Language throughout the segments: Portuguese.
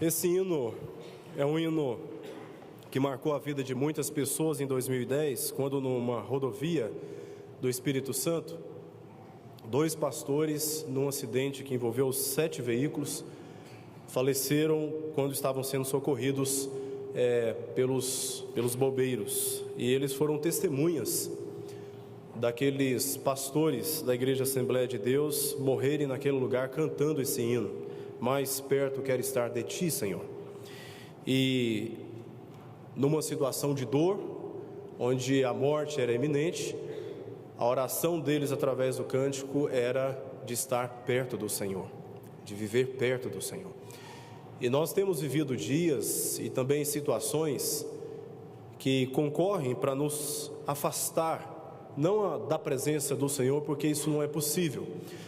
Esse hino é um hino que marcou a vida de muitas pessoas em 2010, quando numa rodovia do Espírito Santo, 2 pastores, num acidente que envolveu 7 veículos, faleceram quando estavam sendo socorridos pelos bombeiros. E eles foram testemunhas daqueles pastores da Igreja Assembleia de Deus morrerem naquele lugar cantando esse hino: mais perto quero estar de ti, Senhor. E numa situação de dor, onde a morte era iminente, a oração deles através do cântico era de estar perto do Senhor, de viver perto do Senhor. E nós temos vivido dias e também situações que concorrem para nos afastar, não da presença do Senhor, porque isso não é possível,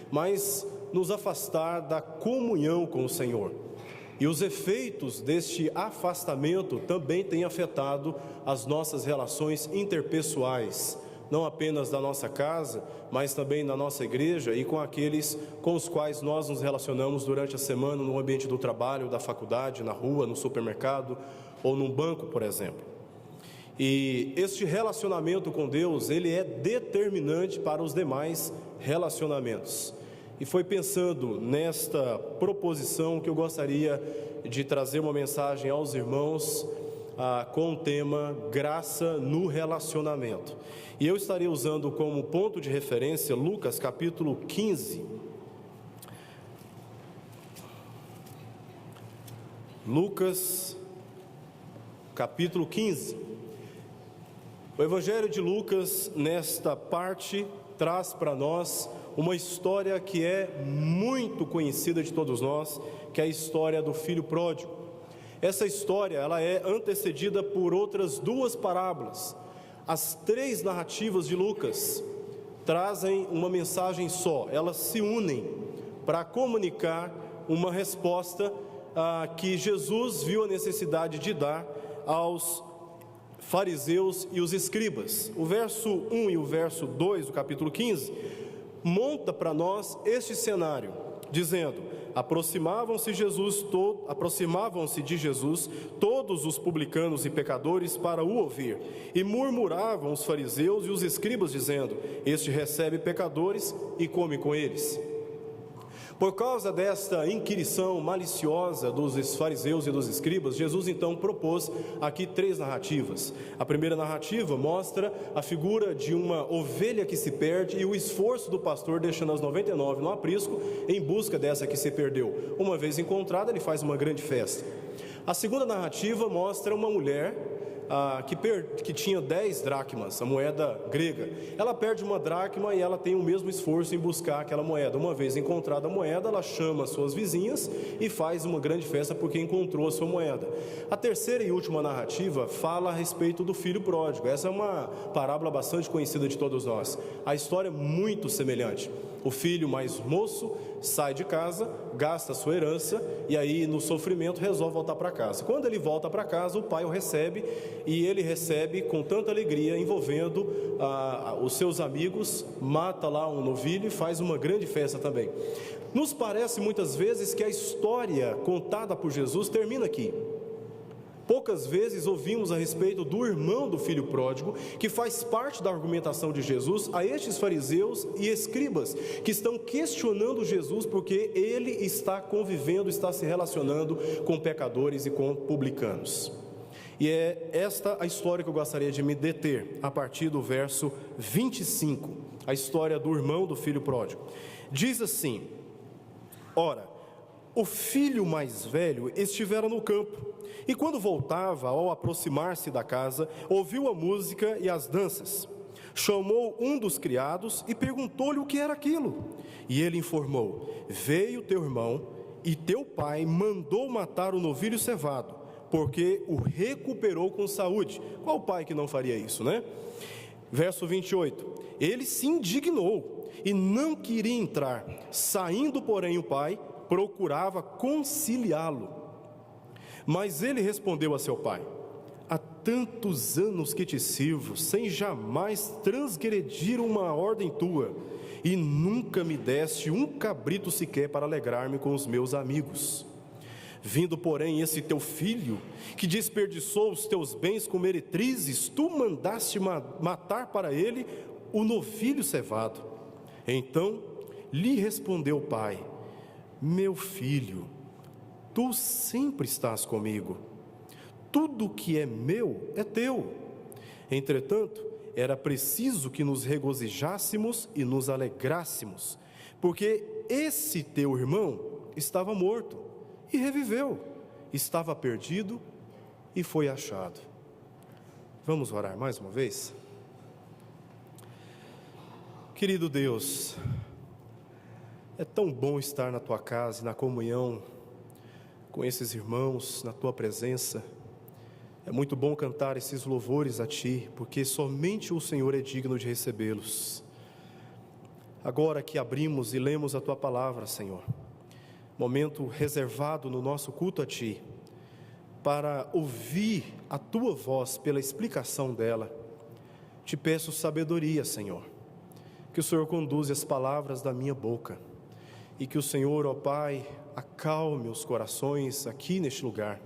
mas nos afastar da comunhão com o Senhor. E os efeitos deste afastamento também têm afetado as nossas relações interpessoais, não apenas da nossa casa, mas também na nossa igreja e com aqueles com os quais nós nos relacionamos durante a semana no ambiente do trabalho, da faculdade, na rua, no supermercado ou num banco, por exemplo. E este relacionamento com Deus, ele é determinante para os demais relacionamentos. E foi pensando nesta proposição que eu gostaria de trazer uma mensagem aos irmãos com o tema graça no relacionamento. E eu estarei usando como ponto de referência Lucas capítulo 15. Lucas capítulo 15. O Evangelho de Lucas, nesta parte, traz para nós uma história que é muito conhecida de todos nós, que é a história do filho pródigo. Essa história, ela é antecedida por outras 2 parábolas. As 3 narrativas de Lucas trazem uma mensagem só, elas se unem para comunicar uma resposta que Jesus viu a necessidade de dar aos fariseus e os escribas. O verso 1 e o verso 2 do capítulo 15 monta para nós este cenário, dizendo: aproximavam-se de Jesus todos os publicanos e pecadores para o ouvir, e murmuravam os fariseus e os escribas, dizendo: este recebe pecadores e come com eles. Por causa desta inquirição maliciosa dos fariseus e dos escribas, Jesus então propôs aqui 3 narrativas. A primeira narrativa mostra a figura de uma ovelha que se perde e o esforço do pastor deixando as 99 no aprisco em busca dessa que se perdeu. Uma vez encontrada, ele faz uma grande festa. A segunda narrativa mostra uma mulher que tinha 10 dracmas, a moeda grega. Ela perde uma dracma e ela tem o mesmo esforço em buscar aquela moeda. Uma vez encontrada a moeda, ela chama suas vizinhas e faz uma grande festa porque encontrou a sua moeda. A terceira e última narrativa fala a respeito do filho pródigo. Essa é uma parábola bastante conhecida de todos nós. A história é muito semelhante. O filho mais moço sai de casa, gasta a sua herança e aí no sofrimento resolve voltar para casa. Quando ele volta para casa, o pai o recebe, e ele recebe com tanta alegria, envolvendo os seus amigos, mata lá um novilho e faz uma grande festa também. Nos parece muitas vezes que a história contada por Jesus termina aqui. Poucas vezes ouvimos a respeito do irmão do filho pródigo, que faz parte da argumentação de Jesus a estes fariseus e escribas, que estão questionando Jesus porque ele está convivendo, está se relacionando com pecadores e com publicanos. E é esta a história que eu gostaria de me deter, a partir do verso 25, a história do irmão do filho pródigo. Diz assim: ora, o filho mais velho estivera no campo, e quando voltava, ao aproximar-se da casa, ouviu a música e as danças. Chamou um dos criados e perguntou-lhe o que era aquilo. E ele informou: veio teu irmão, e teu pai mandou matar o novilho cevado, porque o recuperou com saúde. Qual pai que não faria isso, né? Verso 28. Ele se indignou e não queria entrar. Saindo, porém, o pai procurava conciliá-lo. Mas ele respondeu a seu pai: há tantos anos que te sirvo, sem jamais transgredir uma ordem tua, e nunca me deste um cabrito sequer para alegrar-me com os meus amigos. Vindo, porém, esse teu filho, que desperdiçou os teus bens com meretrizes, tu mandaste matar para ele o novilho cevado. Então lhe respondeu o pai: meu filho, tu sempre estás comigo, tudo que é meu é teu. Entretanto, era preciso que nos regozijássemos e nos alegrássemos, porque esse teu irmão estava morto e reviveu, estava perdido e foi achado. Vamos orar mais uma vez? Querido Deus, é tão bom estar na tua casa e na comunhão com esses irmãos, na tua presença. É muito bom cantar esses louvores a ti, porque somente o Senhor é digno de recebê-los. Agora que abrimos e lemos a tua palavra, Senhor, momento reservado no nosso culto a ti, para ouvir a tua voz pela explicação dela, te peço sabedoria, Senhor, que o Senhor conduza as palavras da minha boca, e que o Senhor, ó Pai, acalme os corações aqui neste lugar,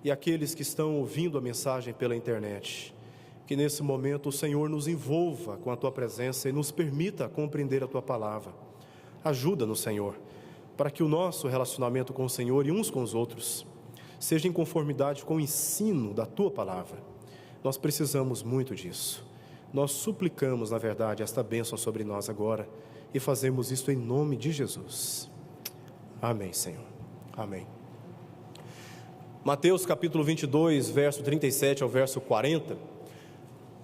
e aqueles que estão ouvindo a mensagem pela internet, que nesse momento o Senhor nos envolva com a tua presença e nos permita compreender a tua palavra. Ajuda-nos, Senhor, para que o nosso relacionamento com o Senhor e uns com os outros seja em conformidade com o ensino da tua palavra. Nós precisamos muito disso. Nós suplicamos, na verdade, esta bênção sobre nós agora e fazemos isto em nome de Jesus. Amém, Senhor. Amém. Mateus capítulo 22, verso 37 ao verso 40.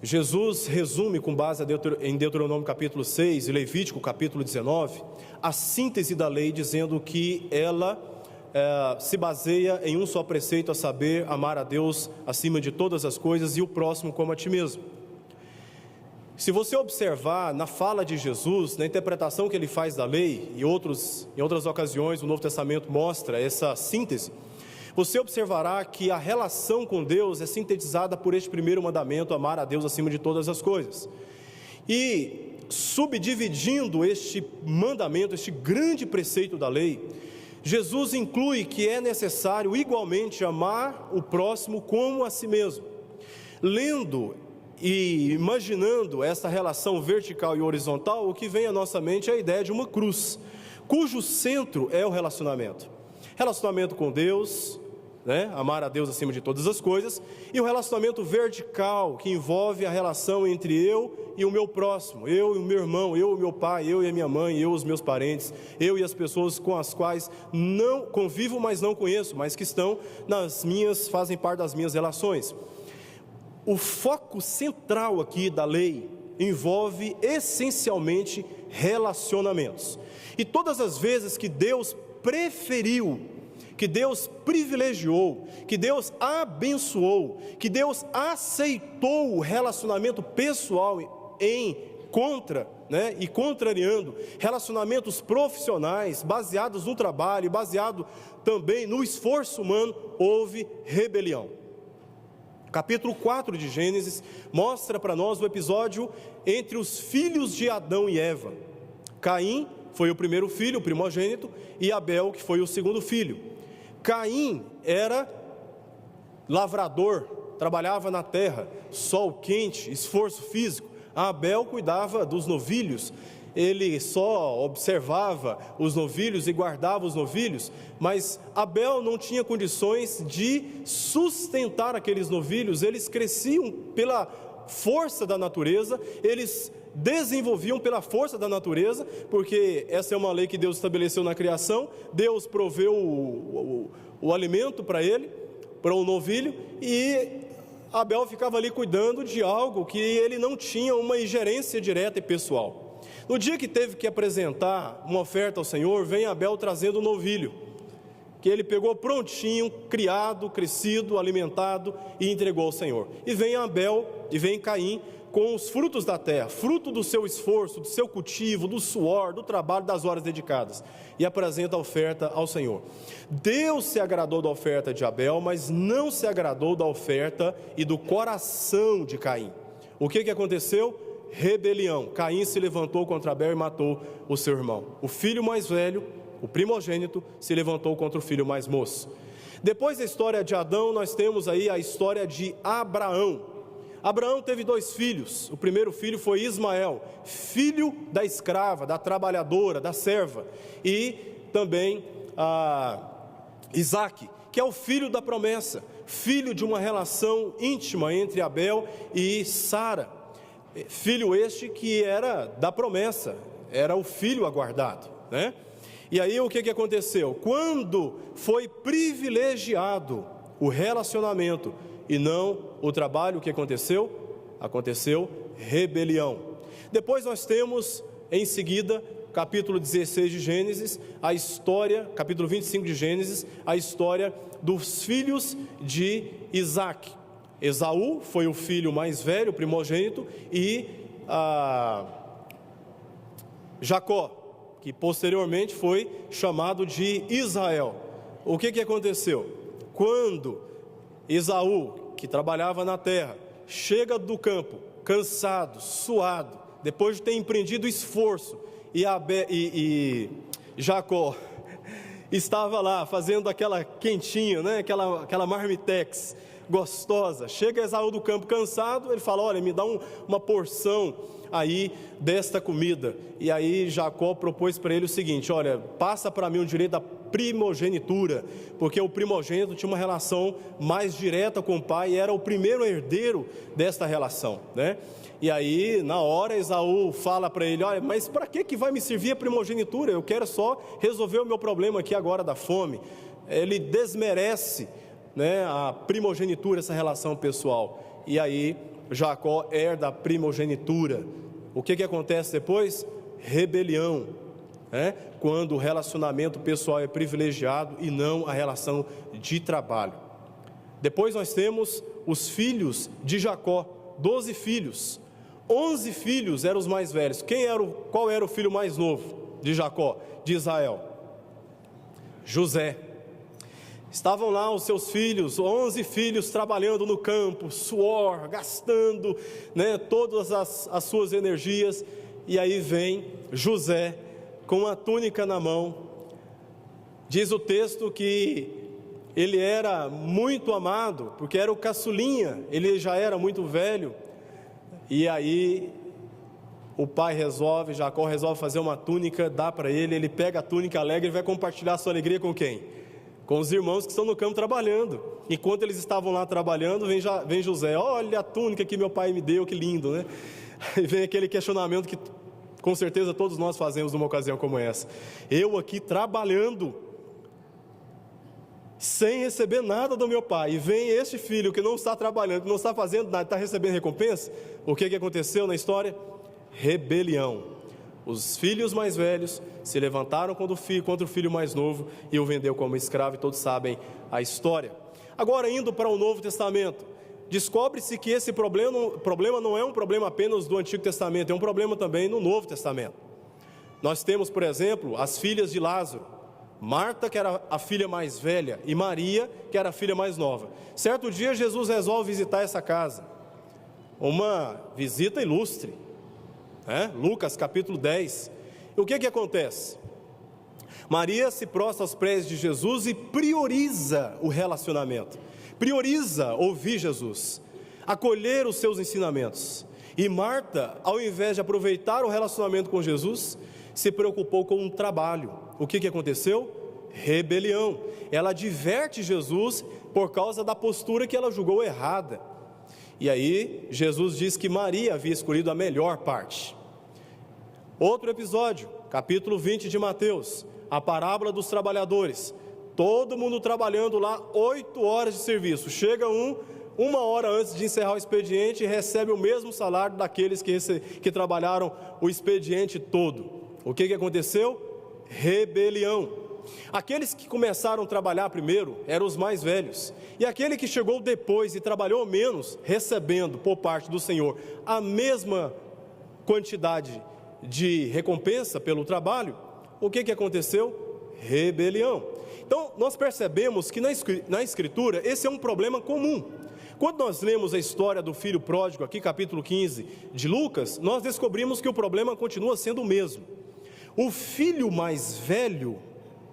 Jesus resume, com base em Deuteronômio capítulo 6 e Levítico capítulo 19, a síntese da lei, dizendo que ela se baseia em um só preceito, a saber, amar a Deus acima de todas as coisas e o próximo como a ti mesmo. Se você observar na fala de Jesus, na interpretação que ele faz da lei, em outras ocasiões o Novo Testamento mostra essa síntese, você observará que a relação com Deus é sintetizada por este primeiro mandamento, amar a Deus acima de todas as coisas. E subdividindo este mandamento, este grande preceito da lei, Jesus inclui que é necessário igualmente amar o próximo como a si mesmo. Lendo e imaginando essa relação vertical e horizontal, o que vem à nossa mente é a ideia de uma cruz, cujo centro é o relacionamento com Deus, né? Amar a Deus acima de todas as coisas, e o relacionamento vertical, que envolve a relação entre eu e o meu próximo, eu e o meu irmão, eu e o meu pai, eu e a minha mãe, eu e os meus parentes, eu e as pessoas com as quais não convivo, mas não conheço, mas que estão fazem parte das minhas relações. O foco central aqui da lei envolve essencialmente relacionamentos. E todas as vezes que Deus preferiu, que Deus privilegiou, que Deus abençoou, que Deus aceitou o relacionamento pessoal e contrariando relacionamentos profissionais baseados no trabalho, baseado também no esforço humano, houve rebelião. Capítulo 4 de Gênesis mostra para nós o episódio entre os filhos de Adão e Eva. Caim foi o primeiro filho, o primogênito, e Abel, que foi o segundo filho. Caim era lavrador, trabalhava na terra, sol quente, esforço físico. Abel cuidava dos novilhos, ele só observava os novilhos e guardava os novilhos, mas Abel não tinha condições de sustentar aqueles novilhos. Eles cresciam pela força da natureza, eles desenvolviam pela força da natureza, porque essa é uma lei que Deus estabeleceu na criação. Deus proveu o alimento para ele, para o novilho, e Abel ficava ali cuidando de algo que ele não tinha uma ingerência direta e pessoal. No dia que teve que apresentar uma oferta ao Senhor, vem Abel trazendo um novilho, que ele pegou prontinho, criado, crescido, alimentado, e entregou ao Senhor. E vem Caim com os frutos da terra, fruto do seu esforço, do seu cultivo, do suor, do trabalho, das horas dedicadas, e apresenta a oferta ao Senhor. Deus se agradou da oferta de Abel, mas não se agradou da oferta e do coração de Caim. O que aconteceu? Rebelião. Caim se levantou contra Abel e matou o seu irmão. O filho mais velho, o primogênito, se levantou contra o filho mais moço. Depois da história de Adão, nós temos aí a história de Abraão. Abraão teve 2 filhos. O primeiro filho foi Ismael, filho da escrava, da trabalhadora, da serva. E também Isaque, que é o filho da promessa, filho de uma relação íntima entre Abel e Sara. Filho este que era da promessa, era o filho aguardado, né? E aí o que aconteceu? Quando foi privilegiado o relacionamento e não o trabalho, o que aconteceu? Aconteceu rebelião. Depois nós temos, em seguida, capítulo 16 de Gênesis, a história, capítulo 25 de Gênesis, a história dos filhos de Isaque. Esaú foi o filho mais velho, o primogênito, e Jacó, que posteriormente foi chamado de Israel. O que aconteceu? Quando Esaú, que trabalhava na terra, chega do campo, cansado, suado, depois de ter empreendido esforço, e Jacó estava lá fazendo aquela quentinha, né? aquela marmitex gostosa. Chega Esaú do campo cansado, ele fala: olha, me dá uma porção aí desta comida. E aí Jacó propôs para ele o seguinte: olha, passa para mim o direito da primogenitura, porque o primogênito tinha uma relação mais direta com o pai e era o primeiro herdeiro desta relação, né? E aí, na hora, Esaú fala para ele: olha, mas para que vai me servir a primogenitura? Eu quero só resolver o meu problema aqui agora da fome. Ele desmerece, né, a primogenitura, essa relação pessoal. E aí, Jacó herda a primogenitura. O que acontece depois? Rebelião, né? Quando o relacionamento pessoal é privilegiado e não a relação de trabalho. Depois nós temos os filhos de Jacó, 12 filhos. 11 filhos eram os mais velhos. Qual era o filho mais novo de Jacó, de Israel? José. Estavam lá os seus filhos, 11 filhos trabalhando no campo, suor, gastando, né, todas as suas energias. E aí vem José com a túnica na mão. Diz o texto que ele era muito amado, porque era o caçulinha, ele já era muito velho. E aí o pai Jacó resolve fazer uma túnica, dá para ele, ele pega a túnica alegre e vai compartilhar a sua alegria com quem? Com os irmãos que estão no campo trabalhando. Enquanto eles estavam lá trabalhando, vem José: olha a túnica que meu pai me deu, que lindo, né? E vem aquele questionamento que com certeza todos nós fazemos numa ocasião como essa: eu aqui trabalhando, sem receber nada do meu pai, e vem este filho que não está trabalhando, que não está fazendo nada, está recebendo recompensa. O que aconteceu na história? Rebelião. Os filhos mais velhos se levantaram contra o filho mais novo e o vendeu como escravo, e todos sabem a história. Agora, indo para o Novo Testamento, descobre-se que esse problema não é um problema apenas do Antigo Testamento, é um problema também no Novo Testamento. Nós temos, por exemplo, as filhas de Lázaro. Marta, que era a filha mais velha, e Maria, que era a filha mais nova. Certo dia, Jesus resolve visitar essa casa. Uma visita ilustre, né? Lucas capítulo 10. E o que acontece? Maria se prostra aos pés de Jesus e prioriza o relacionamento. Prioriza ouvir Jesus, acolher os seus ensinamentos. E Marta, ao invés de aproveitar o relacionamento com Jesus, se preocupou com um trabalho. O que aconteceu? Rebelião. Ela adverte Jesus por causa da postura que ela julgou errada. E aí Jesus diz que Maria havia escolhido a melhor parte. Outro episódio, capítulo 20 de Mateus, a parábola dos trabalhadores. Todo mundo trabalhando lá 8 horas de serviço. Chega uma hora antes de encerrar o expediente e recebe o mesmo salário daqueles que trabalharam o expediente todo. O que aconteceu? Rebelião. Aqueles que começaram a trabalhar primeiro eram os mais velhos, e aquele que chegou depois e trabalhou menos, recebendo por parte do Senhor a mesma quantidade de recompensa pelo trabalho. O que aconteceu? Rebelião. Então nós percebemos que na Escritura esse é um problema comum. Quando nós lemos a história do filho pródigo aqui, capítulo 15 de Lucas, nós descobrimos que o problema continua sendo o mesmo. O filho mais velho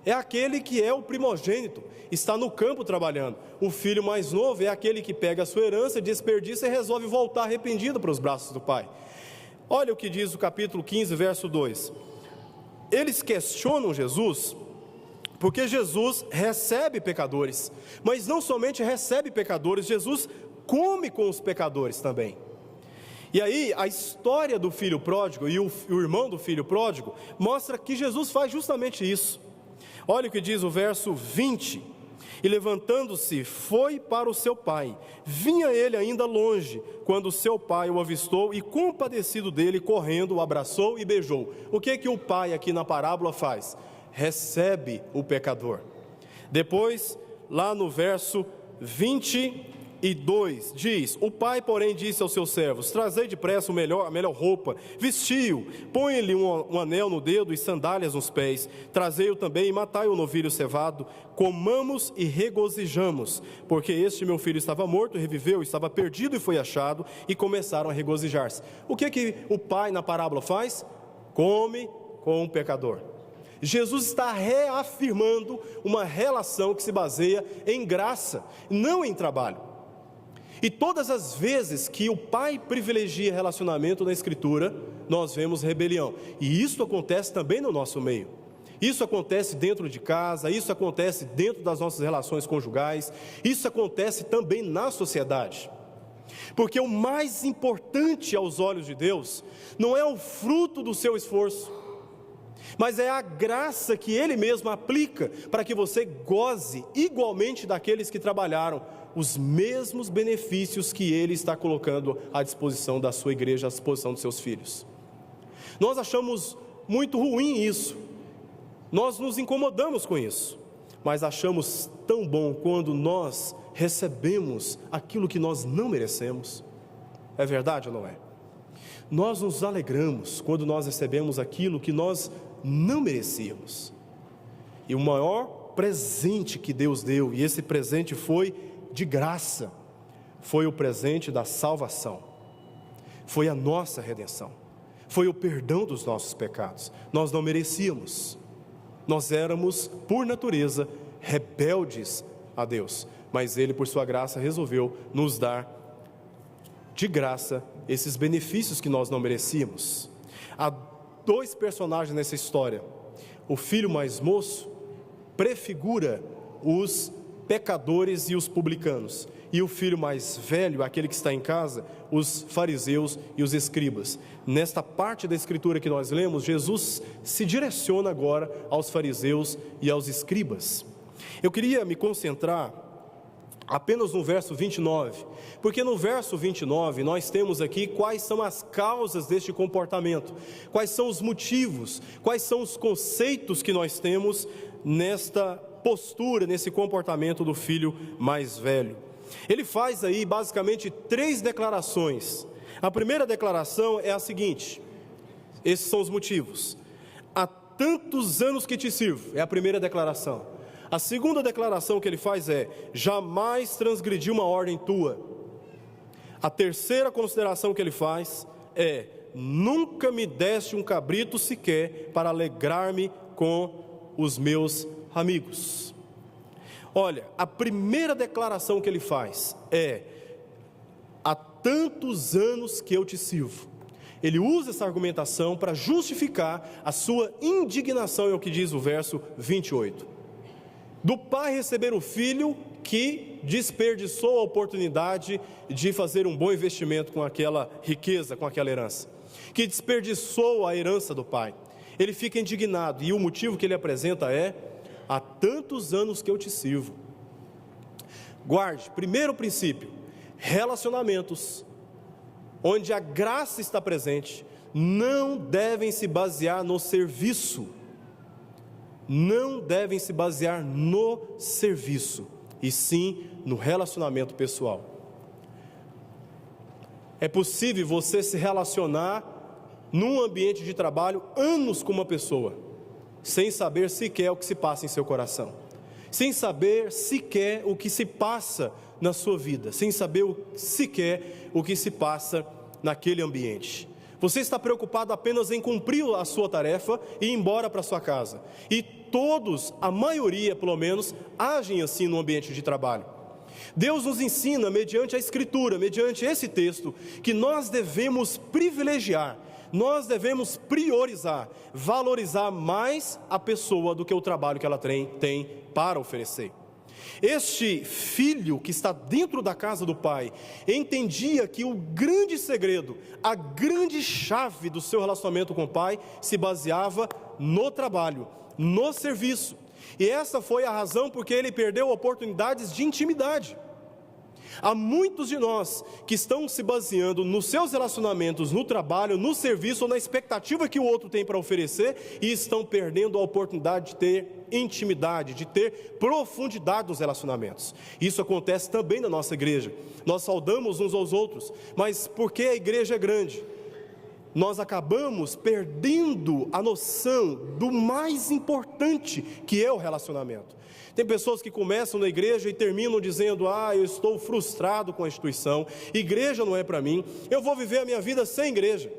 é aquele que é o primogênito, está no campo trabalhando. O filho mais novo é aquele que pega a sua herança, desperdiça e resolve voltar arrependido para os braços do pai. Olha o que diz o capítulo 15, verso 2. Eles questionam Jesus, porque Jesus recebe pecadores, mas não somente recebe pecadores, Jesus come com os pecadores também. E aí a história do filho pródigo e o irmão do filho pródigo mostra que Jesus faz justamente isso. Olha o que diz o verso 20: e levantando-se foi para o seu pai, vinha ele ainda longe, quando seu pai o avistou e compadecido dele, correndo, o abraçou e beijou. O que o pai aqui na parábola faz? Recebe o pecador. Depois, lá no verso 22, diz: o pai, porém, disse aos seus servos: trazei depressa a melhor roupa, vestiu, põe-lhe um anel no dedo e sandálias nos pés, trazei-o também e matai o novilho cevado, comamos e regozijamos, porque este meu filho estava morto, reviveu, estava perdido e foi achado, e começaram a regozijar-se. O que o pai na parábola faz? Come com o pecador. Jesus está reafirmando uma relação que se baseia em graça, não em trabalho. E todas as vezes que o pai privilegia relacionamento na Escritura, nós vemos rebelião. E isso acontece também no nosso meio. Isso acontece dentro de casa, isso acontece dentro das nossas relações conjugais, isso acontece também na sociedade. Porque o mais importante aos olhos de Deus não é o fruto do seu esforço, mas é a graça que Ele mesmo aplica para que você goze igualmente daqueles que trabalharam os mesmos benefícios que Ele está colocando à disposição da sua igreja, à disposição dos seus filhos. Nós achamos muito ruim isso, nós nos incomodamos com isso, mas achamos tão bom quando nós recebemos aquilo que nós não merecemos. É verdade ou não é? Nós nos alegramos quando nós recebemos aquilo que nós não merecíamos. E o maior presente que Deus deu, e esse presente foi de graça, foi o presente da salvação, foi a nossa redenção, foi o perdão dos nossos pecados. Nós não merecíamos, nós éramos por natureza rebeldes a Deus, mas Ele por sua graça resolveu nos dar de graça esses benefícios que nós não merecíamos. Há dois personagens nessa história. O filho mais moço prefigura os pecadores e os publicanos, e o filho mais velho, aquele que está em casa, os fariseus e os escribas. Nesta parte da escritura que nós lemos, Jesus se direciona agora aos fariseus e aos escribas. Eu queria me concentrar apenas no verso 29, porque no verso 29 nós temos aqui quais são as causas deste comportamento, quais são os motivos, quais são os conceitos que nós temos nesta postura, nesse comportamento do filho mais velho. Ele faz aí basicamente três declarações. A primeira declaração é a seguinte, esses são os motivos: há tantos anos que te sirvo, é a primeira declaração. A segunda declaração que ele faz é: jamais transgredi uma ordem tua. A terceira consideração que ele faz é: nunca me deste um cabrito sequer para alegrar-me com os meus amigos. Olha, a primeira declaração que ele faz é: há tantos anos que eu te sirvo. Ele usa essa argumentação para justificar a sua indignação, é o que diz o verso 28. Do pai receber o filho que desperdiçou a oportunidade de fazer um bom investimento com aquela riqueza, com aquela herança, que desperdiçou a herança do pai. Ele fica indignado, e o motivo que ele apresenta é: há tantos anos que eu te sirvo. Guarde, primeiro princípio: relacionamentos onde a graça está presente não devem se basear no serviço, não devem se basear no serviço, e sim no relacionamento pessoal. É possível você se relacionar num ambiente de trabalho anos com uma pessoa, sem saber sequer o que se passa em seu coração, sem saber sequer o que se passa na sua vida, sem saber sequer o que se passa naquele ambiente. Você está preocupado apenas em cumprir a sua tarefa e ir embora para sua casa. E todos, a maioria pelo menos, agem assim no ambiente de trabalho. Deus nos ensina, mediante a Escritura, mediante esse texto, que nós devemos privilegiar, nós devemos priorizar, valorizar mais a pessoa do que o trabalho que ela tem para oferecer. Este filho que está dentro da casa do pai entendia que o grande segredo, a grande chave do seu relacionamento com o pai se baseava no trabalho, no serviço. E essa foi a razão porque ele perdeu oportunidades de intimidade. Há muitos de nós que estão se baseando nos seus relacionamentos, no trabalho, no serviço ou na expectativa que o outro tem para oferecer e estão perdendo a oportunidade de ter intimidade, de ter profundidade nos relacionamentos. Isso acontece também na nossa igreja. Nós saudamos uns aos outros, mas porque a igreja é grande, nós acabamos perdendo a noção do mais importante que é o relacionamento. Tem pessoas que começam na igreja e terminam dizendo: eu estou frustrado com a instituição, igreja não é para mim, eu vou viver a minha vida sem igreja.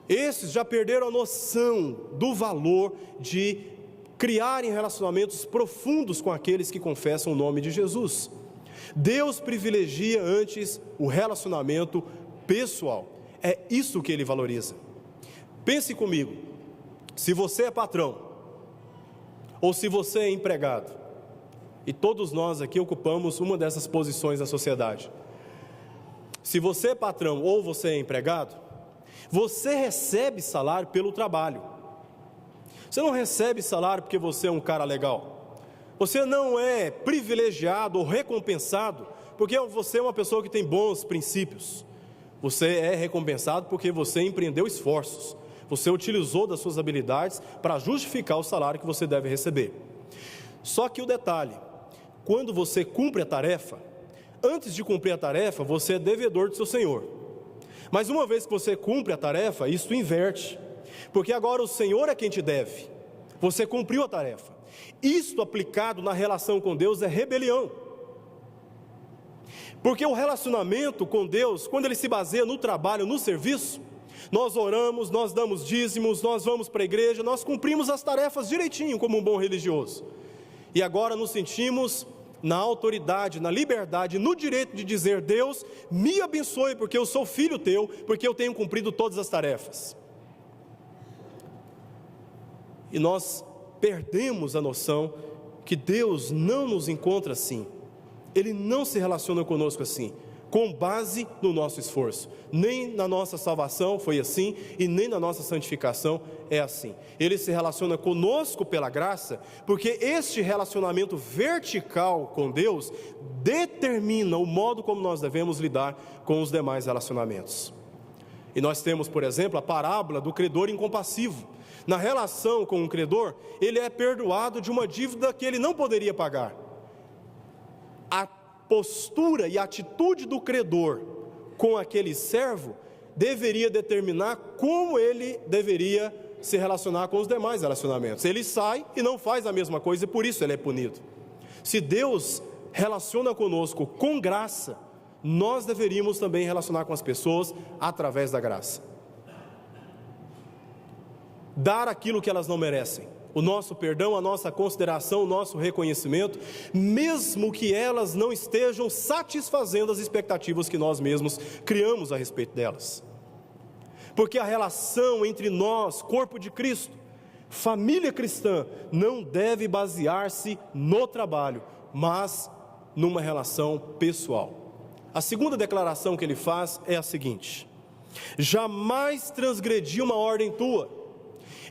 Esses já perderam a noção do valor de criarem relacionamentos profundos com aqueles que confessam o nome de Jesus. Deus privilegia antes o relacionamento pessoal, é isso que Ele valoriza. Pense comigo, se você é patrão, ou se você é empregado, e todos nós aqui ocupamos uma dessas posições na sociedade. Se você é patrão ou você é empregado, você recebe salário pelo trabalho. Você não recebe salário porque você é um cara legal. Você não é privilegiado ou recompensado porque você é uma pessoa que tem bons princípios. Você é recompensado porque você empreendeu esforços. Você utilizou das suas habilidades para justificar o salário que você deve receber. Só que o detalhe, quando você cumpre a tarefa, antes de cumprir a tarefa, você é devedor do seu Senhor. Mas uma vez que você cumpre a tarefa, isso inverte. Porque agora o Senhor é quem te deve. Você cumpriu a tarefa. Isto aplicado na relação com Deus é rebelião. Porque o relacionamento com Deus, quando ele se baseia no trabalho, no serviço, nós oramos, nós damos dízimos, nós vamos para a igreja, nós cumprimos as tarefas direitinho como um bom religioso. E agora nos sentimos na autoridade, na liberdade, no direito de dizer: Deus, me abençoe porque eu sou filho teu, porque eu tenho cumprido todas as tarefas. E nós perdemos a noção que Deus não nos encontra assim. Ele não se relaciona conosco assim, com base no nosso esforço. Nem na nossa salvação foi assim, e nem na nossa santificação é assim. Ele se relaciona conosco pela graça, porque este relacionamento vertical com Deus determina o modo como nós devemos lidar com os demais relacionamentos. E nós temos, por exemplo, a parábola do credor incompassivo. Na relação com o credor, ele é perdoado de uma dívida que ele não poderia pagar. A postura e a atitude do credor com aquele servo deveria determinar como ele deveria se relacionar com os demais relacionamentos. Ele sai e não faz a mesma coisa e por isso ele é punido. Se Deus relaciona conosco com graça, nós deveríamos também relacionar com as pessoas através da graça. Dar aquilo que elas não merecem. O nosso perdão, a nossa consideração, o nosso reconhecimento, mesmo que elas não estejam satisfazendo as expectativas que nós mesmos criamos a respeito delas. Porque a relação entre nós, corpo de Cristo, família cristã, não deve basear-se no trabalho, mas numa relação pessoal. A segunda declaração que ele faz é a seguinte: jamais transgredi uma ordem tua.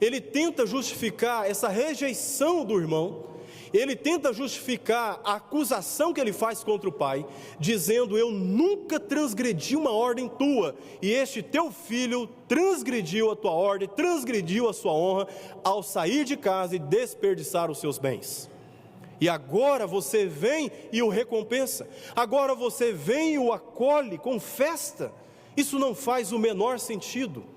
Ele tenta justificar essa rejeição do irmão, ele tenta justificar a acusação que ele faz contra o pai, dizendo: eu nunca transgredi uma ordem tua, e este teu filho transgrediu a tua ordem, transgrediu a sua honra, ao sair de casa e desperdiçar os seus bens. E agora você vem e o recompensa, agora você vem e o acolhe com festa. Isso não faz o menor sentido.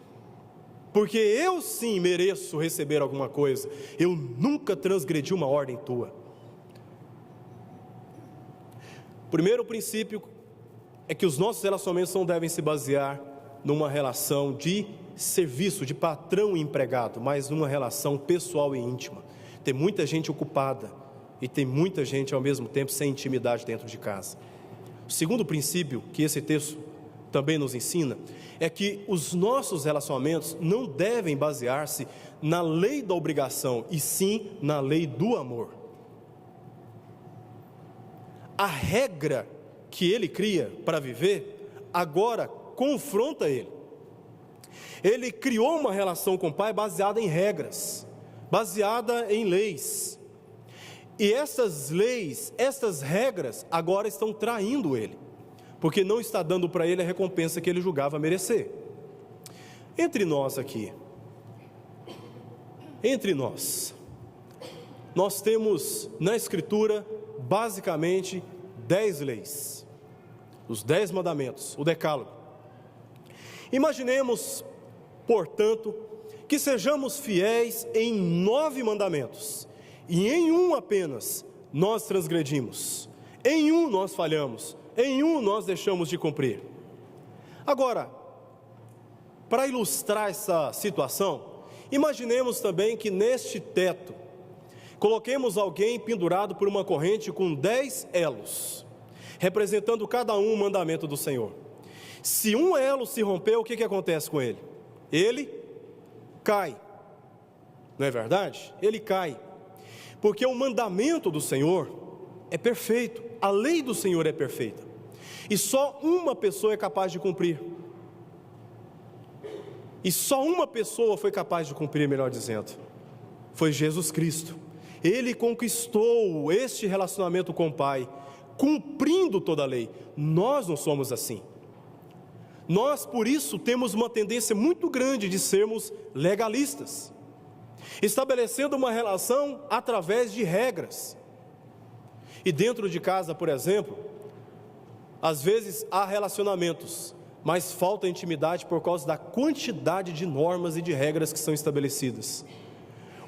Porque eu sim mereço receber alguma coisa. Eu nunca transgredi uma ordem tua. Primeiro princípio é que os nossos relacionamentos não devem se basear numa relação de serviço, de patrão e empregado, mas numa relação pessoal e íntima. Tem muita gente ocupada e tem muita gente ao mesmo tempo sem intimidade dentro de casa. O segundo princípio que esse texto também nos ensina é que os nossos relacionamentos não devem basear-se na lei da obrigação, e sim na lei do amor. A regra que ele cria para viver, agora confronta ele. Ele criou uma relação com o Pai baseada em regras, baseada em leis. E essas leis, essas regras, agora estão traindo ele, porque não está dando para ele a recompensa que ele julgava merecer. Entre nós aqui, nós temos na Escritura basicamente 10 leis, os 10 mandamentos, o decálogo. Imaginemos, portanto, que sejamos fiéis em 9 mandamentos, e em um apenas nós transgredimos, em um nós falhamos, em um nós deixamos de cumprir. Agora, para ilustrar essa situação, imaginemos também que neste teto coloquemos alguém pendurado por uma corrente com 10 elos, representando cada um mandamento do Senhor. Se um elo se romper, o que acontece com ele? Ele cai, não é verdade? Ele cai, porque o mandamento do Senhor é perfeito, a lei do Senhor é perfeita, e só uma pessoa é capaz de cumprir, e só uma pessoa foi capaz de cumprir, melhor dizendo, foi Jesus Cristo. Ele conquistou este relacionamento com o Pai, cumprindo toda a lei. Nós não somos assim. Nós, por isso, temos uma tendência muito grande de sermos legalistas, estabelecendo uma relação através de regras. E dentro de casa, por exemplo, às vezes há relacionamentos, mas falta intimidade por causa da quantidade de normas e de regras que são estabelecidas.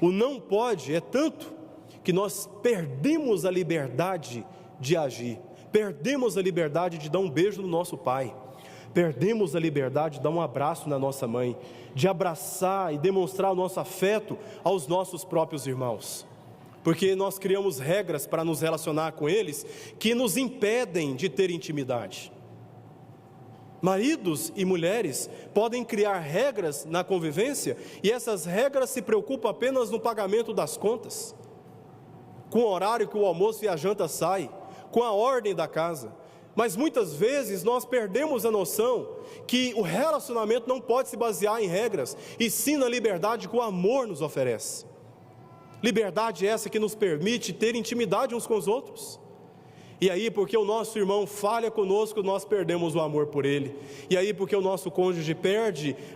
O não pode é tanto que nós perdemos a liberdade de agir, perdemos a liberdade de dar um beijo no nosso pai, perdemos a liberdade de dar um abraço na nossa mãe, de abraçar e demonstrar o nosso afeto aos nossos próprios irmãos, porque nós criamos regras para nos relacionar com eles que nos impedem de ter intimidade. Maridos e mulheres podem criar regras na convivência e essas regras se preocupam apenas no pagamento das contas, com o horário que o almoço e a janta saem, com a ordem da casa. Mas muitas vezes nós perdemos a noção que o relacionamento não pode se basear em regras, e sim na liberdade que o amor nos oferece. Liberdade essa que nos permite ter intimidade uns com os outros. E aí, porque o nosso irmão falha conosco, nós perdemos o amor por ele. E aí, porque o nosso cônjuge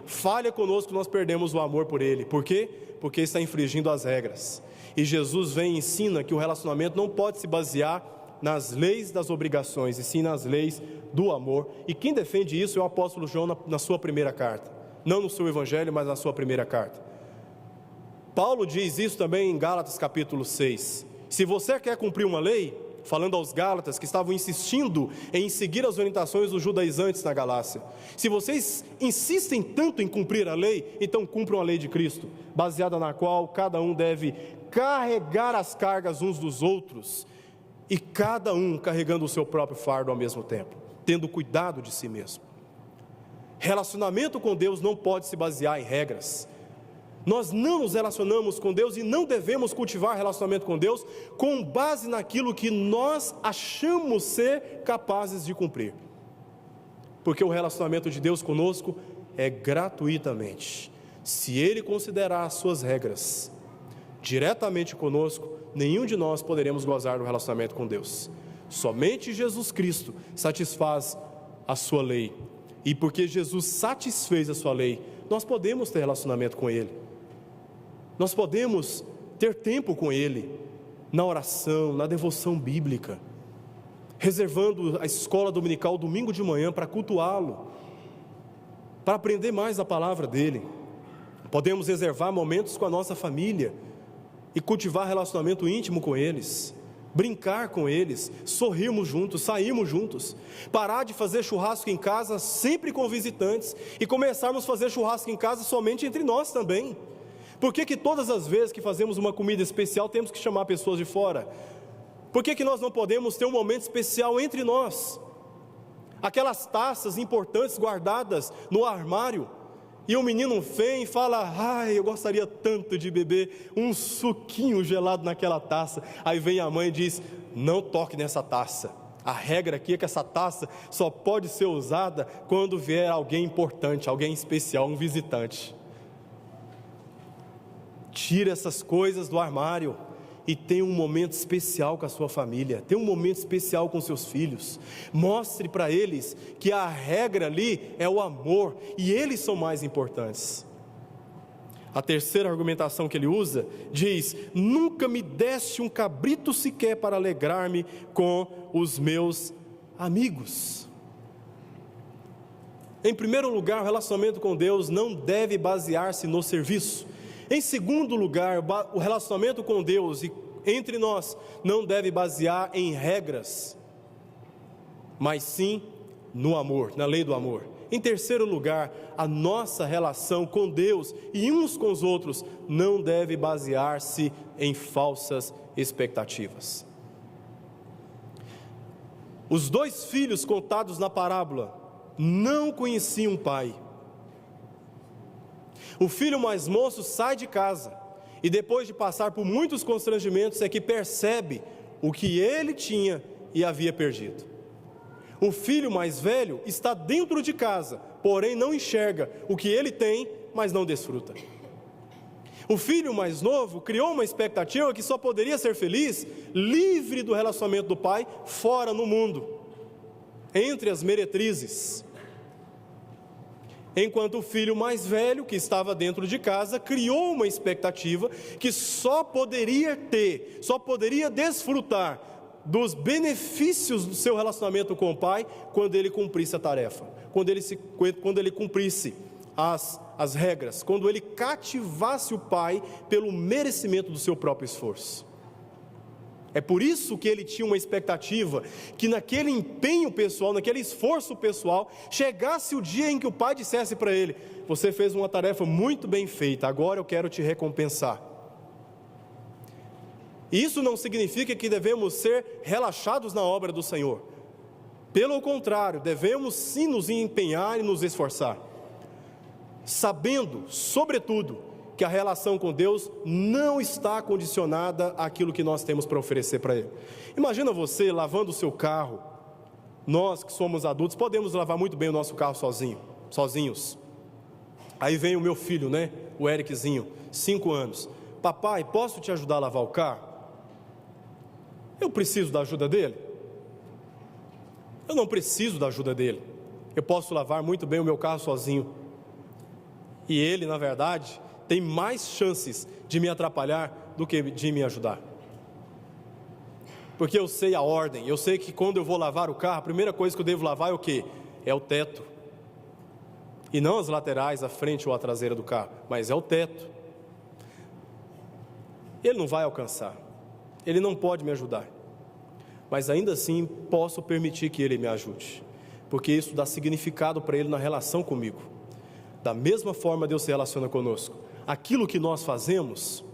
falha conosco, nós perdemos o amor por ele. Por quê? Porque está infringindo as regras. E Jesus vem e ensina que o relacionamento não pode se basear nas leis das obrigações, e sim nas leis do amor. E quem defende isso é o apóstolo João na sua primeira carta. Não no seu evangelho, mas na sua primeira carta. Paulo diz isso também em Gálatas capítulo 6. Se você quer cumprir uma lei, falando aos Gálatas que estavam insistindo em seguir as orientações dos judaizantes na Galácia, se vocês insistem tanto em cumprir a lei, então cumpram a lei de Cristo, baseada na qual cada um deve carregar as cargas uns dos outros, e cada um carregando o seu próprio fardo ao mesmo tempo, tendo cuidado de si mesmo. Relacionamento com Deus não pode se basear em regras. Nós não nos relacionamos com Deus e não devemos cultivar relacionamento com Deus com base naquilo que nós achamos ser capazes de cumprir, porque o relacionamento de Deus conosco é gratuitamente. Se Ele considerar as suas regras diretamente conosco, nenhum de nós poderemos gozar do relacionamento com Deus. Somente Jesus Cristo satisfaz a sua lei, e porque Jesus satisfez a sua lei, nós podemos ter relacionamento com Ele. Nós podemos ter tempo com Ele, na oração, na devoção bíblica, reservando a escola dominical domingo de manhã para cultuá-lo, para aprender mais a palavra dEle. Podemos reservar momentos com a nossa família e cultivar relacionamento íntimo com eles. brincar com eles, sorrirmos juntos, sairmos juntos, parar de fazer churrasco em casa sempre com visitantes e começarmos a fazer churrasco em casa somente entre nós também. Por que todas as vezes que fazemos uma comida especial temos que chamar pessoas de fora? Por que nós não podemos ter um momento especial entre nós? Aquelas taças importantes guardadas no armário, e o menino vem e fala: ai, eu gostaria tanto de beber um suquinho gelado naquela taça. Aí vem a mãe e diz: não toque nessa taça. A regra aqui é que essa taça só pode ser usada quando vier alguém importante, alguém especial, um visitante. Tira essas coisas do armário e tenha um momento especial com a sua família, tenha um momento especial com seus filhos. Mostre para eles que a regra ali é o amor, e eles são mais importantes. A terceira argumentação que ele usa diz: nunca me deste um cabrito sequer para alegrar-me com os meus amigos. Em primeiro lugar, o relacionamento com Deus não deve basear-se no serviço. Em segundo lugar, o relacionamento com Deus e entre nós não deve basear em regras, mas sim no amor, na lei do amor. Em terceiro lugar, a nossa relação com Deus e uns com os outros não deve basear-se em falsas expectativas. Os dois filhos contados na parábola não conheciam o pai. O filho mais moço sai de casa e depois de passar por muitos constrangimentos é que percebe o que ele tinha e havia perdido. O filho mais velho está dentro de casa, porém não enxerga o que ele tem, mas não desfruta. O filho mais novo criou uma expectativa que só poderia ser feliz livre do relacionamento do pai, fora no mundo, entre as meretrizes. Enquanto o filho mais velho, que estava dentro de casa, criou uma expectativa que só poderia desfrutar dos benefícios do seu relacionamento com o pai quando ele cumprisse a tarefa, quando ele cumprisse as regras, quando ele cativasse o pai pelo merecimento do seu próprio esforço. É por isso que ele tinha uma expectativa que naquele empenho pessoal, naquele esforço pessoal, chegasse o dia em que o pai dissesse para ele: você fez uma tarefa muito bem feita, agora eu quero te recompensar. Isso não significa que devemos ser relaxados na obra do Senhor. Pelo contrário, devemos sim nos empenhar e nos esforçar, sabendo, sobretudo, que a relação com Deus não está condicionada àquilo que nós temos para oferecer para Ele. Imagina você lavando o seu carro. Nós que somos adultos podemos lavar muito bem o nosso carro sozinhos. Aí vem o meu filho, o Ericzinho, 5 anos. Papai, posso te ajudar a lavar o carro? Eu preciso da ajuda dele? Eu não preciso da ajuda dele. Eu posso lavar muito bem o meu carro sozinho. E ele, na verdade, tem mais chances de me atrapalhar do que de me ajudar. Porque eu sei a ordem, eu sei que quando eu vou lavar o carro, a primeira coisa que eu devo lavar é o quê? É o teto. E não as laterais, a frente ou a traseira do carro, mas é o teto. Ele não vai alcançar, ele não pode me ajudar, mas ainda assim posso permitir que ele me ajude, porque isso dá significado para ele na relação comigo. Da mesma forma Deus se relaciona conosco. Aquilo que nós fazemos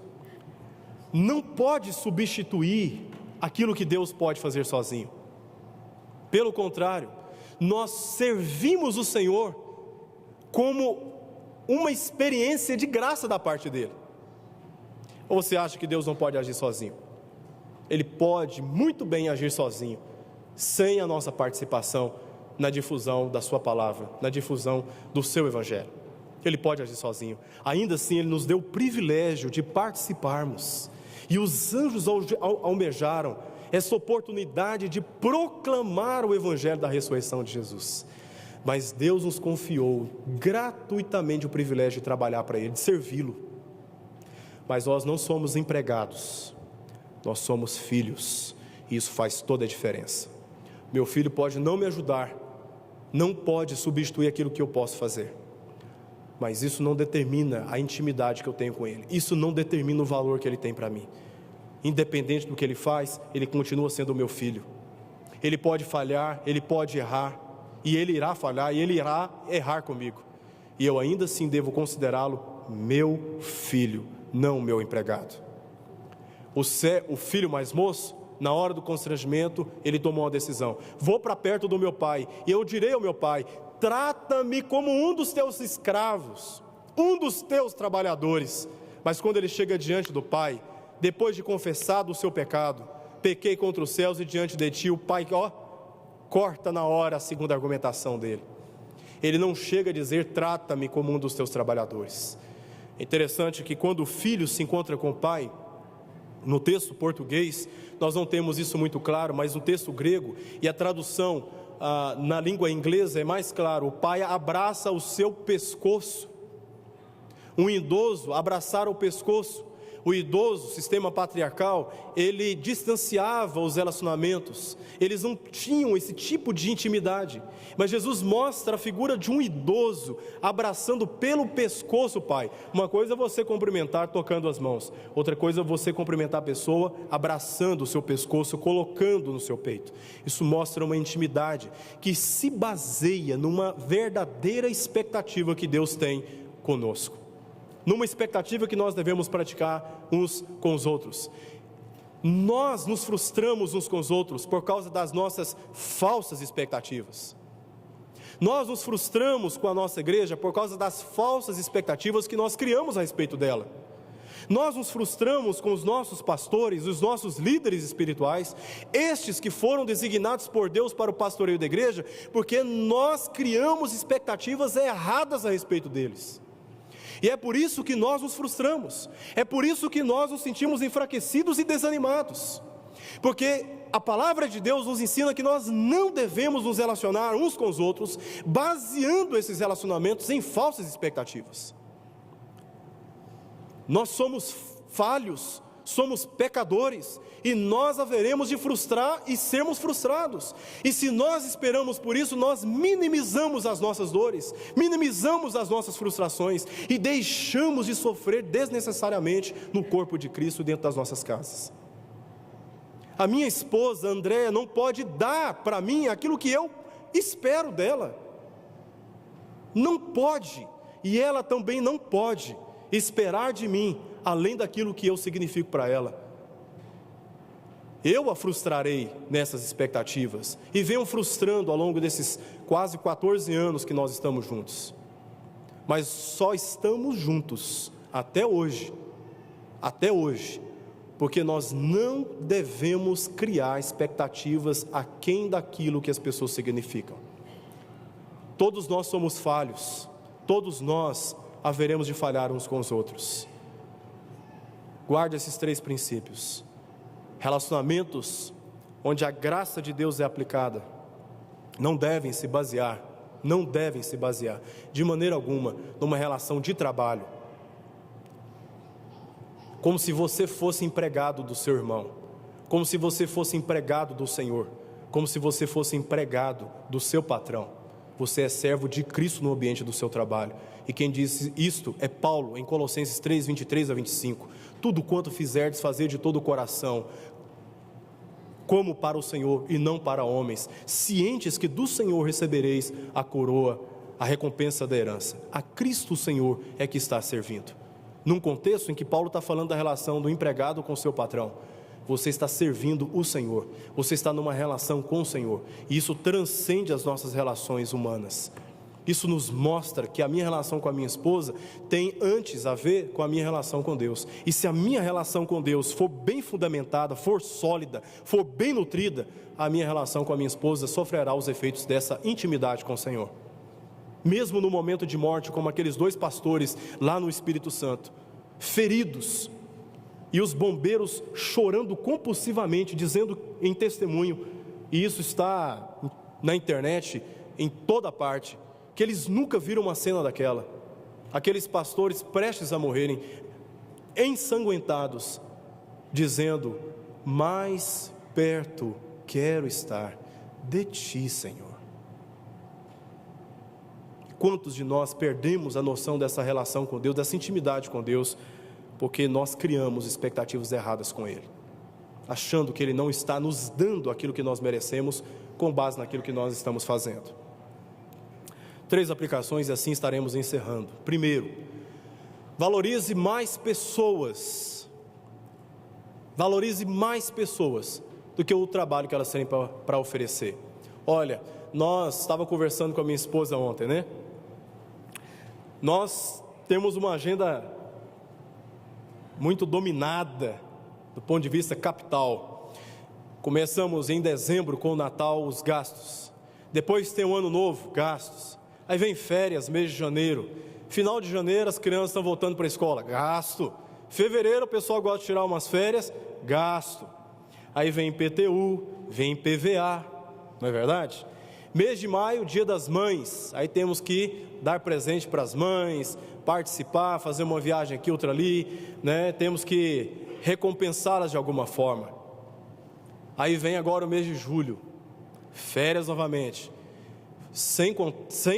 não pode substituir aquilo que Deus pode fazer sozinho. Pelo contrário, nós servimos o Senhor como uma experiência de graça da parte dele. Ou você acha que Deus não pode agir sozinho? Ele pode muito bem agir sozinho, sem a nossa participação na difusão da sua palavra, na difusão do seu evangelho. Ele pode agir sozinho. Ainda assim, Ele nos deu o privilégio de participarmos. E os anjos almejaram essa oportunidade de proclamar o evangelho da ressurreição de Jesus. Mas Deus nos confiou gratuitamente o privilégio de trabalhar para Ele, de servi-lo. Mas nós não somos empregados, nós somos filhos. E isso faz toda a diferença. Meu filho pode não me ajudar, não pode substituir aquilo que eu posso fazer. Mas isso não determina a intimidade que eu tenho com Ele. Isso não determina o valor que Ele tem para mim. independente do que ele faz, ele continua sendo o meu filho. Ele pode falhar, ele pode errar, e ele irá falhar, e ele irá errar comigo, e eu ainda assim devo considerá-lo meu filho, não meu empregado. O filho mais moço, na hora do constrangimento, ele tomou uma decisão: vou para perto do meu pai, e eu direi ao meu pai: trata-me como um dos teus escravos, um dos teus trabalhadores. Mas quando ele chega diante do pai, depois de confessado o seu pecado, pequei contra os céus e diante de ti, o pai, corta na hora a segunda argumentação dele. Ele não chega a dizer: trata-me como um dos teus trabalhadores. É interessante que quando o filho se encontra com o pai, no texto português, nós não temos isso muito claro, mas no texto grego, e a tradução na língua inglesa é mais claro: o pai abraça o seu pescoço. Um idoso abraçar o pescoço. O idoso, o sistema patriarcal, ele distanciava os relacionamentos, eles não tinham esse tipo de intimidade, mas Jesus mostra a figura de um idoso, abraçando pelo pescoço o pai. Uma coisa é você cumprimentar tocando as mãos, outra coisa é você cumprimentar a pessoa abraçando o seu pescoço, colocando no seu peito. Isso mostra uma intimidade que se baseia numa verdadeira expectativa que Deus tem conosco, numa expectativa que nós devemos praticar uns com os outros. Nós nos frustramos uns com os outros por causa das nossas falsas expectativas. Nós nos frustramos com a nossa igreja por causa das falsas expectativas que nós criamos a respeito dela. Nós nos frustramos com os nossos pastores, os nossos líderes espirituais, estes que foram designados por Deus para o pastoreio da igreja, porque nós criamos expectativas erradas a respeito deles. E é por isso que nós nos frustramos, é por isso que nós nos sentimos enfraquecidos e desanimados, porque a palavra de Deus nos ensina que nós não devemos nos relacionar uns com os outros, baseando esses relacionamentos em falsas expectativas. Nós somos falhos, somos pecadores, e nós haveremos de frustrar e sermos frustrados, e se nós esperamos por isso, nós minimizamos as nossas dores, minimizamos as nossas frustrações, e deixamos de sofrer desnecessariamente no corpo de Cristo dentro das nossas casas. A minha esposa, Andréia, não pode dar para mim aquilo que eu espero dela, não pode, e ela também não pode esperar de mim além daquilo que eu significo para ela. Eu a frustrarei nessas expectativas, e venho frustrando ao longo desses quase 14 anos que nós estamos juntos, mas só estamos juntos até hoje, porque nós não devemos criar expectativas aquém daquilo que as pessoas significam. Todos nós somos falhos, todos nós haveremos de falhar uns com os outros. Guarde esses 3 princípios. Relacionamentos onde a graça de Deus é aplicada não devem se basear de maneira alguma numa relação de trabalho, como se você fosse empregado do seu irmão, como se você fosse empregado do Senhor, como se você fosse empregado do seu patrão. Você é servo de Cristo no ambiente do seu trabalho, e quem diz isto é Paulo, em Colossenses 3, 23 a 25, tudo quanto fizerdes, fazer de todo o coração, como para o Senhor e não para homens, cientes que do Senhor recebereis a coroa, a recompensa da herança. A Cristo o Senhor é que está servindo. Num contexto em que Paulo está falando da relação do empregado com o seu patrão, você está servindo o Senhor, você está numa relação com o Senhor, e isso transcende as nossas relações humanas. Isso nos mostra que a minha relação com a minha esposa tem antes a ver com a minha relação com Deus. E se a minha relação com Deus for bem fundamentada, for sólida, for bem nutrida, a minha relação com a minha esposa sofrerá os efeitos dessa intimidade com o Senhor. Mesmo no momento de morte, como aqueles 2 pastores lá no Espírito Santo, feridos, e os bombeiros chorando compulsivamente, dizendo em testemunho, e isso está na internet, em toda parte, que eles nunca viram uma cena daquela. Aqueles pastores prestes a morrerem, ensanguentados, dizendo: mais perto quero estar de ti, Senhor. Quantos de nós perdemos a noção dessa relação com Deus, dessa intimidade com Deus, porque nós criamos expectativas erradas com Ele? achando que Ele não está nos dando aquilo que nós merecemos, com base naquilo que nós estamos fazendo. 3 aplicações e assim estaremos encerrando. Primeiro, valorize mais pessoas. Valorize mais pessoas do que o trabalho que elas têm para oferecer. Olha, nós estávamos conversando com a minha esposa ontem, né? Nós temos uma agenda muito dominada do ponto de vista capital. Começamos em dezembro com o Natal, os gastos. Depois tem o Ano Novo, gastos. Aí vem férias, mês de janeiro. Final de janeiro as crianças estão voltando para a escola, gasto. Fevereiro o pessoal gosta de tirar umas férias, gasto. Aí vem IPTU, vem PVA, não é verdade? Mês de maio, Dia das Mães, aí temos que dar presente para as mães, participar, fazer uma viagem aqui, outra ali, né? Temos que recompensá-las de alguma forma. Aí vem agora o mês de julho, férias novamente, sem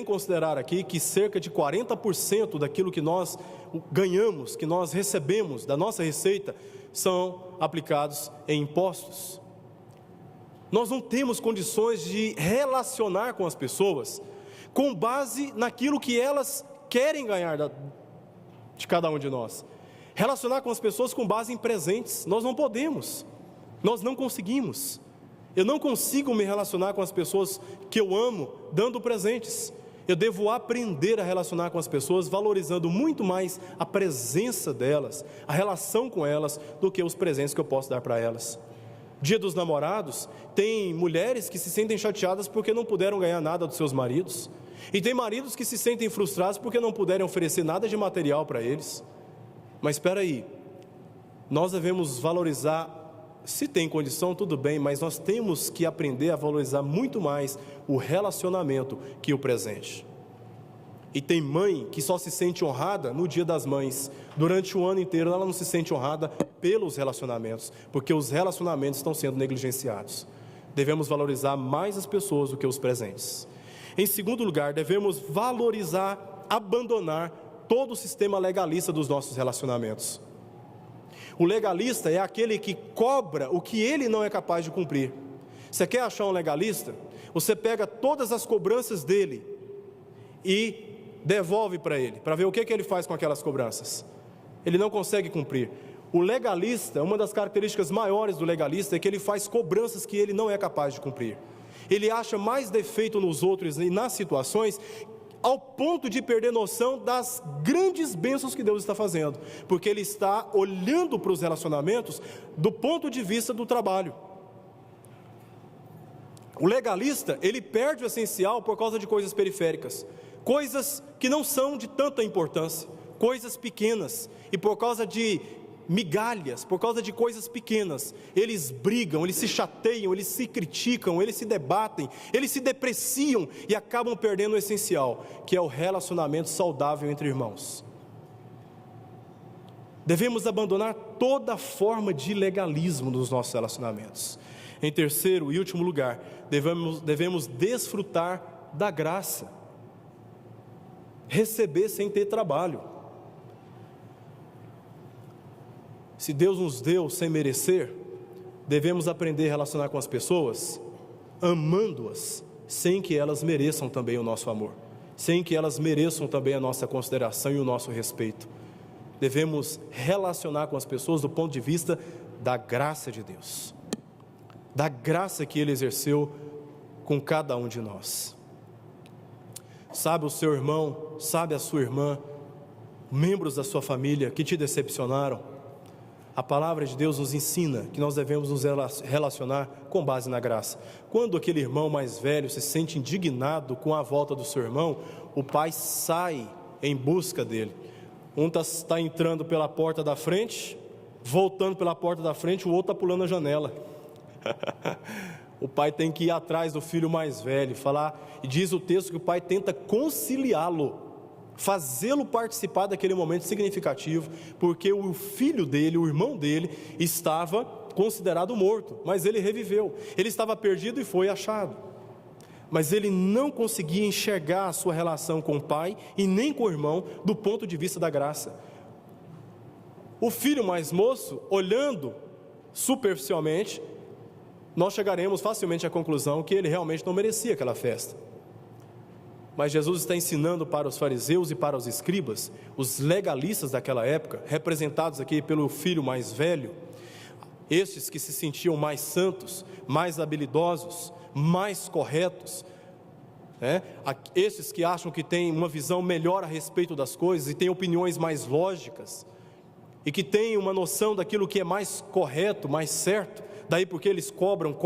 considerar aqui que cerca de 40% daquilo que nós ganhamos, que nós recebemos da nossa receita, são aplicados em impostos. Nós não temos condições de relacionar com as pessoas com base naquilo que elas querem ganhar de cada um de nós. Relacionar com as pessoas com base em presentes, nós não podemos, nós não conseguimos. Eu não consigo me relacionar com as pessoas que eu amo dando presentes. Eu devo aprender a relacionar com as pessoas valorizando muito mais a presença delas, a relação com elas, do que os presentes que eu posso dar para elas. Dia dos Namorados, tem mulheres que se sentem chateadas porque não puderam ganhar nada dos seus maridos, e tem maridos que se sentem frustrados porque não puderam oferecer nada de material para eles. Mas espera aí, nós devemos valorizar, se tem condição tudo bem, mas nós temos que aprender a valorizar muito mais o relacionamento que o presente. E tem mãe que só se sente honrada no Dia das Mães. Durante o ano inteiro ela não se sente honrada pelos relacionamentos, porque os relacionamentos estão sendo negligenciados. Devemos valorizar mais as pessoas do que os presentes. Em segundo lugar, devemos valorizar, abandonar todo o sistema legalista dos nossos relacionamentos. O legalista é aquele que cobra o que ele não é capaz de cumprir. Você quer achar um legalista? Você pega todas as cobranças dele e devolve para ele, para ver o que ele faz com aquelas cobranças. Ele não consegue cumprir. O legalista, uma das características maiores do legalista é que ele faz cobranças que ele não é capaz de cumprir. Ele acha mais defeito nos outros e nas situações, ao ponto de perder noção das grandes bênçãos que Deus está fazendo, porque ele está olhando para os relacionamentos do ponto de vista do trabalho. O legalista, ele perde o essencial por causa de coisas periféricas, coisas que não são de tanta importância, coisas pequenas, e por causa de migalhas, por causa de coisas pequenas, eles brigam, eles se chateiam, eles se criticam, eles se debatem, eles se depreciam e acabam perdendo o essencial, que é o relacionamento saudável entre irmãos. Devemos abandonar toda forma de legalismo nos nossos relacionamentos. Em terceiro e último lugar, devemos desfrutar da graça, receber sem ter trabalho. Se Deus nos deu sem merecer, devemos aprender a relacionar com as pessoas, amando-as, sem que elas mereçam também o nosso amor, sem que elas mereçam também a nossa consideração e o nosso respeito. Devemos relacionar com as pessoas do ponto de vista da graça de Deus, da graça que Ele exerceu com cada um de nós. Sabe o seu irmão, sabe a sua irmã, membros da sua família que te decepcionaram? A palavra de Deus nos ensina que nós devemos nos relacionar com base na graça. Quando aquele irmão mais velho se sente indignado com a volta do seu irmão, o pai sai em busca dele. Um está entrando pela porta da frente, voltando pela porta da frente, o outro está pulando a janela. O pai tem que ir atrás do filho mais velho, falar, e diz o texto que o pai tenta conciliá-lo, fazê-lo participar daquele momento significativo, porque o filho dele, o irmão dele, estava considerado morto, mas ele reviveu. Ele estava perdido e foi achado, mas ele não conseguia enxergar a sua relação com o pai e nem com o irmão do ponto de vista da graça. O filho mais moço, olhando superficialmente, nós chegaremos facilmente à conclusão que ele realmente não merecia aquela festa. Mas Jesus está ensinando para os fariseus e para os escribas, os legalistas daquela época, representados aqui pelo filho mais velho, estes que se sentiam mais santos, mais habilidosos, mais corretos, estes que acham que têm uma visão melhor a respeito das coisas e têm opiniões mais lógicas, e que têm uma noção daquilo que é mais correto, mais certo, daí porque eles cobram,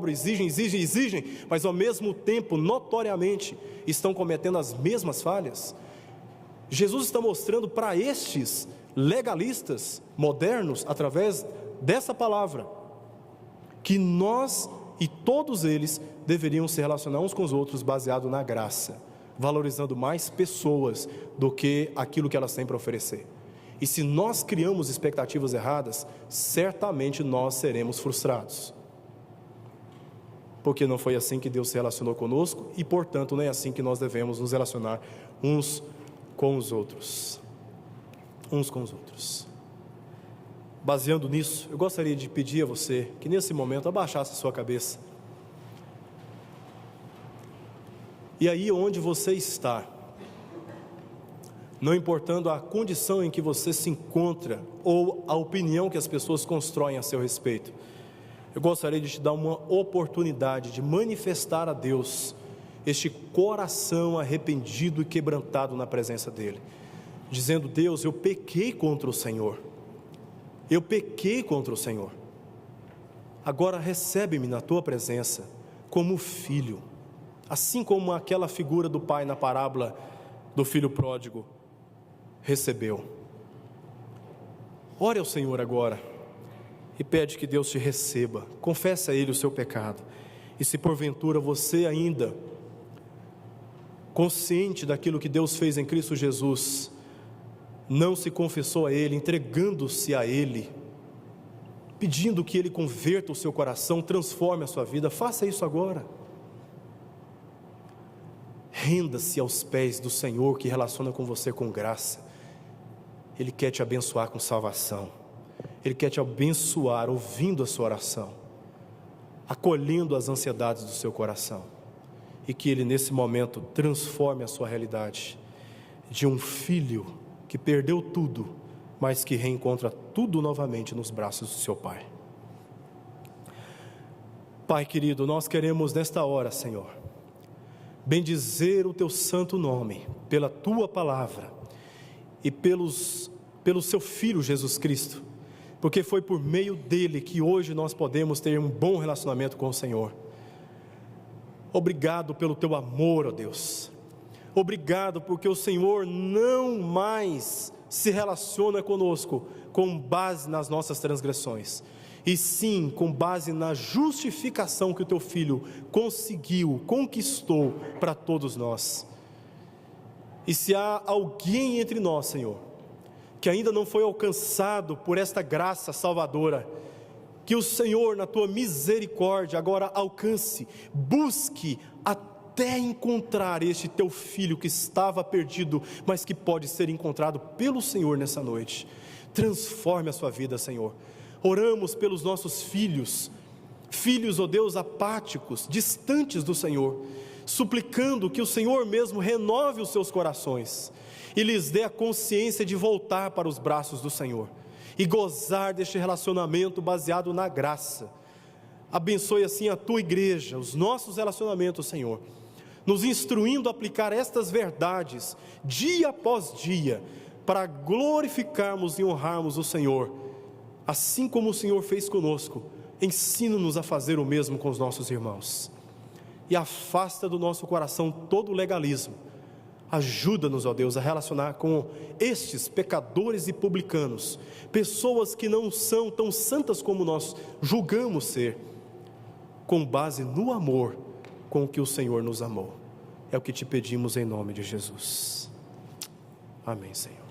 exigem, mas ao mesmo tempo, notoriamente, estão cometendo as mesmas falhas. Jesus está mostrando para estes legalistas modernos, através dessa palavra, que nós e todos eles deveriam se relacionar uns com os outros baseado na graça, valorizando mais pessoas do que aquilo que elas têm para oferecer. E se nós criamos expectativas erradas, certamente nós seremos frustrados, porque não foi assim que Deus se relacionou conosco, e portanto não é assim que nós devemos nos relacionar uns com os outros. Baseando nisso, eu gostaria de pedir a você que nesse momento abaixasse a sua cabeça, e aí onde você está, não importando a condição em que você se encontra, ou a opinião que as pessoas constroem a seu respeito, eu gostaria de te dar uma oportunidade de manifestar a Deus este coração arrependido e quebrantado na presença dEle, dizendo: Deus, eu pequei contra o Senhor, agora recebe-me na Tua presença como filho, assim como aquela figura do pai na parábola do filho pródigo recebeu. Ore ao Senhor agora e pede que Deus te receba. Confesse a Ele o seu pecado, e se porventura você ainda, consciente daquilo que Deus fez em Cristo Jesus, não se confessou a Ele, entregando-se a Ele, pedindo que Ele converta o seu coração, transforme a sua vida, faça isso agora. Renda-se aos pés do Senhor, que relaciona com você com graça. Ele quer te abençoar com salvação, Ele quer te abençoar ouvindo a sua oração, acolhendo as ansiedades do seu coração, e que Ele nesse momento transforme a sua realidade de um filho que perdeu tudo, mas que reencontra tudo novamente nos braços do seu Pai. Pai querido, nós queremos nesta hora, Senhor, bendizer o Teu santo nome, pela Tua palavra, e pelo Seu Filho Jesus Cristo, porque foi por meio dEle que hoje nós podemos ter um bom relacionamento com o Senhor. Obrigado pelo Teu amor, ó Deus. Obrigado porque o Senhor não mais se relaciona conosco com base nas nossas transgressões, e sim com base na justificação que o Teu Filho conquistou para todos nós. E se há alguém entre nós, Senhor, que ainda não foi alcançado por esta graça salvadora, que o Senhor, na Tua misericórdia, agora alcance, busque até encontrar este Teu Filho que estava perdido, mas que pode ser encontrado pelo Senhor nessa noite. Transforme a sua vida, Senhor. Oramos pelos nossos filhos, ó Deus, apáticos, distantes do Senhor, suplicando que o Senhor mesmo renove os seus corações e lhes dê a consciência de voltar para os braços do Senhor e gozar deste relacionamento baseado na graça. Abençoe assim a Tua igreja, os nossos relacionamentos, Senhor, nos instruindo a aplicar estas verdades dia após dia, para glorificarmos e honrarmos o Senhor, assim como o Senhor fez conosco. Ensina-nos a fazer o mesmo com os nossos irmãos, e afasta do nosso coração todo o legalismo. Ajuda-nos, ó Deus, a relacionar com estes pecadores e publicanos, pessoas que não são tão santas como nós julgamos ser, com base no amor com que o Senhor nos amou. É o que te pedimos em nome de Jesus. Amém, Senhor.